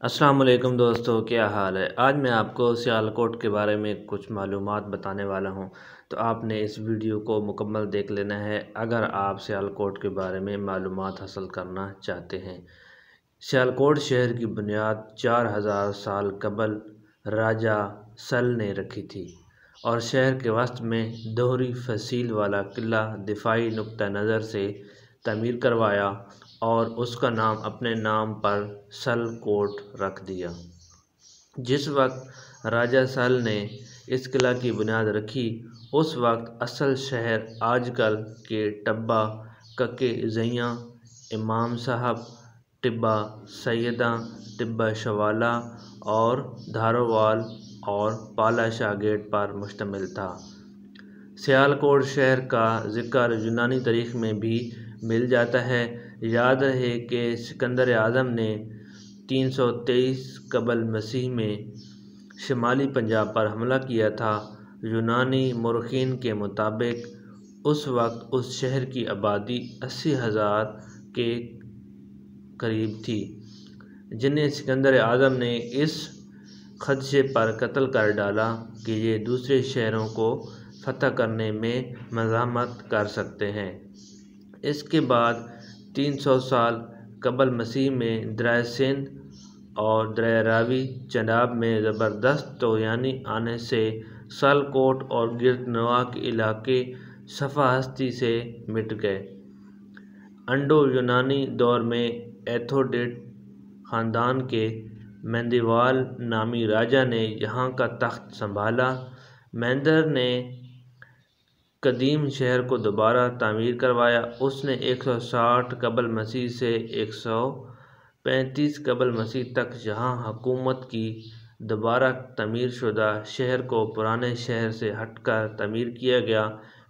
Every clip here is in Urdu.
السلام علیکم دوستو، کیا حال ہے؟ آج میں آپ کو سیالکوٹ کے بارے میں کچھ معلومات بتانے والا ہوں، تو آپ نے اس ویڈیو کو مکمل دیکھ لینا ہے اگر آپ سیالکوٹ کے بارے میں معلومات حاصل کرنا چاہتے ہیں۔ سیالکوٹ شہر کی بنیاد 4000 سال قبل راجہ سل نے رکھی تھی اور شہر کے وسط میں دوہری فصیل والا قلعہ دفاعی نقطہ نظر سے تعمیر کروایا اور اس کا نام اپنے نام پر سل کوٹ رکھ دیا۔ جس وقت راجہ سل نے اس قلعہ کی بنیاد رکھی اس وقت اصل شہر آج کل کے ٹبہ، ککے زیاں، امام صاحب، ٹبہ سیداں، ٹبہ شوالا اور دھاروال اور پالا شاہ گیٹ پر مشتمل تھا۔ سیالکوٹ شہر کا ذکر یونانی تاریخ میں بھی مل جاتا ہے۔ یاد رہے کہ سکندر اعظم نے 323 قبل مسیح میں شمالی پنجاب پر حملہ کیا تھا۔ یونانی مورخین کے مطابق اس وقت اس شہر کی آبادی 80,000 کے قریب تھی، جنہیں سکندر اعظم نے اس خدشے پر قتل کر ڈالا کہ یہ دوسرے شہروں کو فتح کرنے میں مزاحمت کر سکتے ہیں۔ اس کے بعد 300 سال قبل مسیح میں دریائے سندھ اور دریائے راوی چناب میں زبردست طغیانی آنے سے سیالکوٹ اور گرد نواح کے علاقے صفحہ ہستی سے مٹ گئے۔ انڈو یونانی دور میں ایتھوڈیٹ خاندان کے مہندیوال نامی راجہ نے یہاں کا تخت سنبھالا۔ مہندر نے قدیم شہر کو دوبارہ تعمیر کروایا۔ اس نے 160 قبل مسیح سے 135 قبل مسیح تک یہاں حکومت کی۔ دوبارہ تعمیر شدہ شہر کو پرانے شہر سے ہٹ کر تعمیر کیا گیا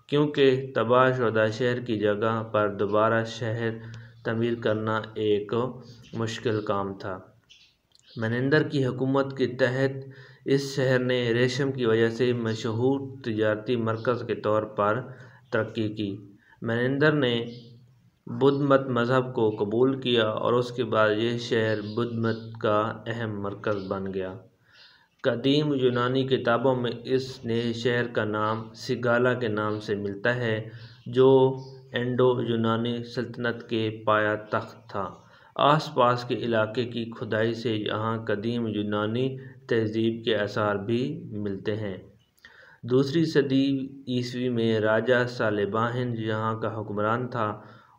کیونکہ تباہ شدہ شہر کی جگہ پر دوبارہ شہر تعمیر کرنا ایک مشکل کام تھا۔ مہندر کی حکومت کے تحت اس شہر نے ریشم کی وجہ سے مشہور تجارتی مرکز کے طور پر ترقی کی۔ مہندر نے بدھ مت مذہب کو قبول کیا اور اس کے بعد یہ شہر بدھ مت کا اہم مرکز بن گیا۔ قدیم یونانی کتابوں میں اس نئے شہر کا نام سگالا کے نام سے ملتا ہے جو انڈو یونانی سلطنت کے پایہ تخت تھا۔ آس پاس کے علاقے کی کھدائی سے یہاں قدیم یونانی تہذیب کے آثار بھی ملتے ہیں۔ دوسری صدی عیسوی میں راجہ صالباہن یہاں کا حکمران تھا۔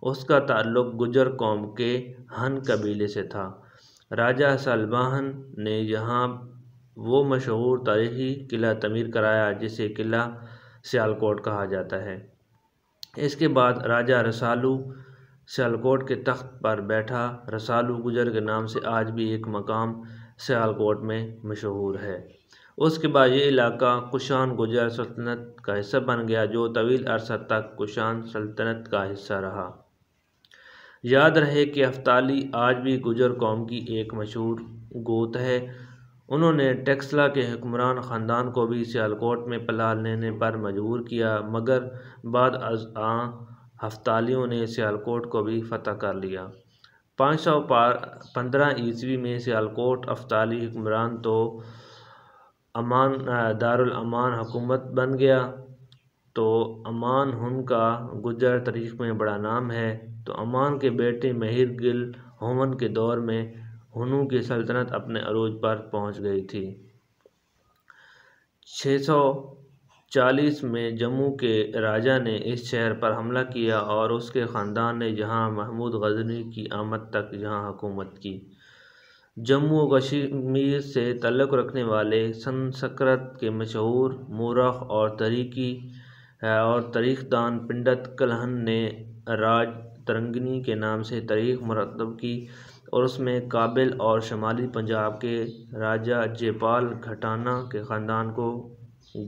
اس کا تعلق گجر قوم کے ہن قبیلے سے تھا۔ راجہ صالباہن نے یہاں وہ مشہور تاریخی قلعہ تعمیر کرایا جسے قلعہ سیالکوٹ کہا جاتا ہے۔ اس کے بعد راجہ رسالو سیالکوٹ کے تخت پر بیٹھا۔ رسالو گجر کے نام سے آج بھی ایک مقام سیالکوٹ میں مشہور ہے۔ اس کے بعد یہ علاقہ کشان گجر سلطنت کا حصہ بن گیا جو طویل عرصہ تک کشان سلطنت کا حصہ رہا۔ یاد رہے کہ ہفتالی آج بھی گجر قوم کی ایک مشہور گوت ہے۔ انہوں نے ٹیکسلا کے حکمران خاندان کو بھی سیالکوٹ میں پناہ لینے پر مجبور کیا مگر بعد ازاں ہفتالیوں نے سیالکوٹ کو بھی فتح کر لیا۔ 515 عیسوی میں سیالکوٹ ہفتالی حکمران تو دارالامان حکومت بن گیا۔ تو امان ہن کا گجر تاریخ میں بڑا نام ہے۔ تو امان کے بیٹے مہر گل ہون کے دور میں ہنوں کی سلطنت اپنے عروج پر پہنچ گئی تھی۔ 640 میں جموں کے راجہ نے اس شہر پر حملہ کیا اور اس کے خاندان نے یہاں محمود غزنوی کی آمد تک یہاں حکومت کی۔ جموں و کشمیر سے تعلق رکھنے والے سنسکرت کے مشہور مورخ اور تاریخ دان پنڈت کلہن نے راج ترنگنی کے نام سے تاریخ مرتب کی اور اس میں کابل اور شمالی پنجاب کے راجہ جےپال گھٹانا کے خاندان کو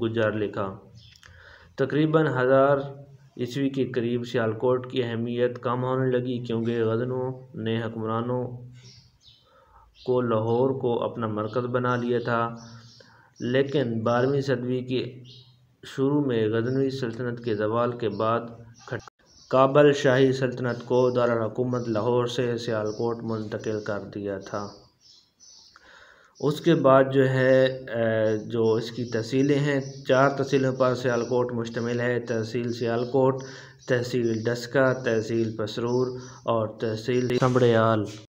گجر لکھا۔ تقریباً 1000 عیسوی کے قریب سیالکوٹ کی اہمیت کم ہونے لگی کیونکہ غزنویوں نے حکمرانوں کو لاہور کو اپنا مرکز بنا لیا تھا، لیکن 12ویں صدی کے شروع میں غزنوی سلطنت کے زوال کے بعد کابل شاہی سلطنت کو دارالحکومت لاہور سے سیالکوٹ منتقل کر دیا تھا۔ اس کے بعد جو ہے جو اس کی تحصیلیں ہیں، 4 تحصیلوں پر سیالکوٹ مشتمل ہے: تحصیل سیالکوٹ، تحصیل ڈسکہ، تحصیل پسرور اور تحصیل سمبڑیال۔